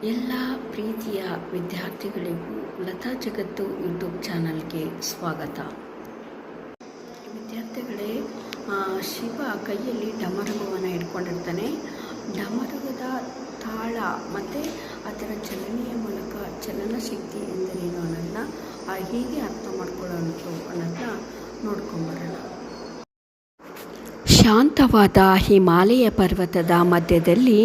ಎಲ್ಲ ಪ್ರೀತಿಯ ವಿದ್ಯಾರ್ಥಿಗಳಿಗೂ ಲತಾ ಜಗತ್ತು ಯೂಟ್ಯೂಬ್ ಚಾನಲ್ಗೆ ಸ್ವಾಗತ. ವಿದ್ಯಾರ್ಥಿಗಳೇ, ಶಿವ ಕೈಯಲ್ಲಿ ಡಮರುಗವನ್ನು ಇಟ್ಕೊಂಡಿರ್ತಾನೆ. ಡಮರುಗದ ತಾಳ ಮತ್ತು ಅದರ ಚಲನೆಯ ಮೂಲಕ ಚಲನಶಕ್ತಿ ಎಂದರೇನು ಅನ್ನೋದನ್ನ ಹೇಗೆ ಅರ್ಥ ಮಾಡ್ಕೊಳ್ಳೋದು ಅನ್ನೋದನ್ನ ನೋಡ್ಕೊಂಬರೋಣ. ಶಾಂತವಾದ ಹಿಮಾಲಯ ಪರ್ವತದ ಮಧ್ಯದಲ್ಲಿ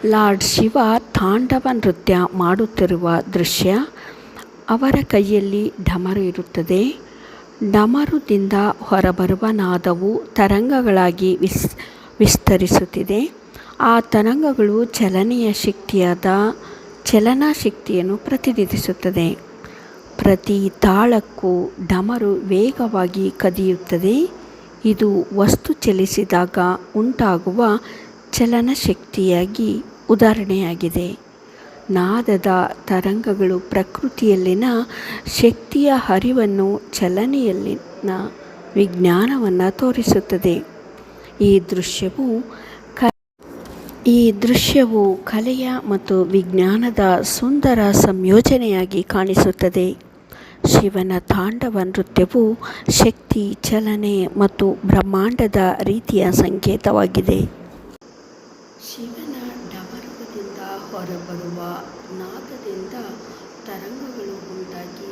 ಲಾರ್ಡ್ ಶಿವ ತಾಂಡವ ನೃತ್ಯ ಮಾಡುತ್ತಿರುವ ದೃಶ್ಯ. ಅವರ ಕೈಯಲ್ಲಿ ಡಮರು ಇರುತ್ತದೆ. ಡಮರುದಿಂದ ಹೊರಬರುವ ನಾದವು ತರಂಗಗಳಾಗಿ ವಿಸ್ತರಿಸುತ್ತಿದೆ. ಆ ತರಂಗಗಳು ಚಲನೆಯ ಶಕ್ತಿಯಾದ ಚಲನಶಕ್ತಿಯನ್ನು ಪ್ರತಿನಿಧಿಸುತ್ತದೆ. ಪ್ರತಿ ತಾಳಕ್ಕೂ ಡಮರು ವೇಗವಾಗಿ ಕದಿಯುತ್ತದೆ. ಇದು ವಸ್ತು ಚಲಿಸಿದಾಗ ಉಂಟಾಗುವ ಚಲನಶಕ್ತಿಯಾಗಿ ಉದಾಹರಣೆಯಾಗಿದೆ. ನಾದದ ತರಂಗಗಳು ಪ್ರಕೃತಿಯಲ್ಲಿನ ಶಕ್ತಿಯ ಹರಿವನ್ನು, ಚಲನೆಯಲ್ಲಿನ ವಿಜ್ಞಾನವನ್ನು ತೋರಿಸುತ್ತದೆ. ಈ ದೃಶ್ಯವು ಕಲೆಯ ಮತ್ತು ವಿಜ್ಞಾನದ ಸುಂದರ ಸಂಯೋಜನೆಯಾಗಿ ಕಾಣಿಸುತ್ತದೆ. ಶಿವನ ತಾಂಡವ ನೃತ್ಯವು ಶಕ್ತಿ, ಚಲನೆ ಮತ್ತು ಬ್ರಹ್ಮಾಂಡದ ರೀತಿಯ ಸಂಕೇತವಾಗಿದೆ. ಶಿವನ ಡಮರುಗದಿಂದ ಹೊರಬರುವ ನಾದದಿಂದ ತರಂಗಗಳು ಉಂಟಾಗಿ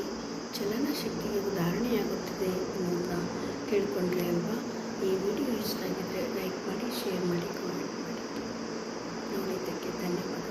ಚಲನಶಕ್ತಿಗೆ ಉದಾಹರಣೆಯಾಗುತ್ತದೆ ಅನ್ನೋದನ್ನ ಕೇಳಿಕೊಂಡ್ರೆ ಅಲ್ವಾ? ಈ ವಿಡಿಯೋ ಇಷ್ಟ ಆಗಿದ್ರೆ ಲೈಕ್ ಮಾಡಿ, ಶೇರ್ ಮಾಡಿ, ಕಾಮೆಂಟ್ ಮಾಡಿ. ನೋಡಿದ್ದಕ್ಕೆ ಧನ್ಯವಾದ.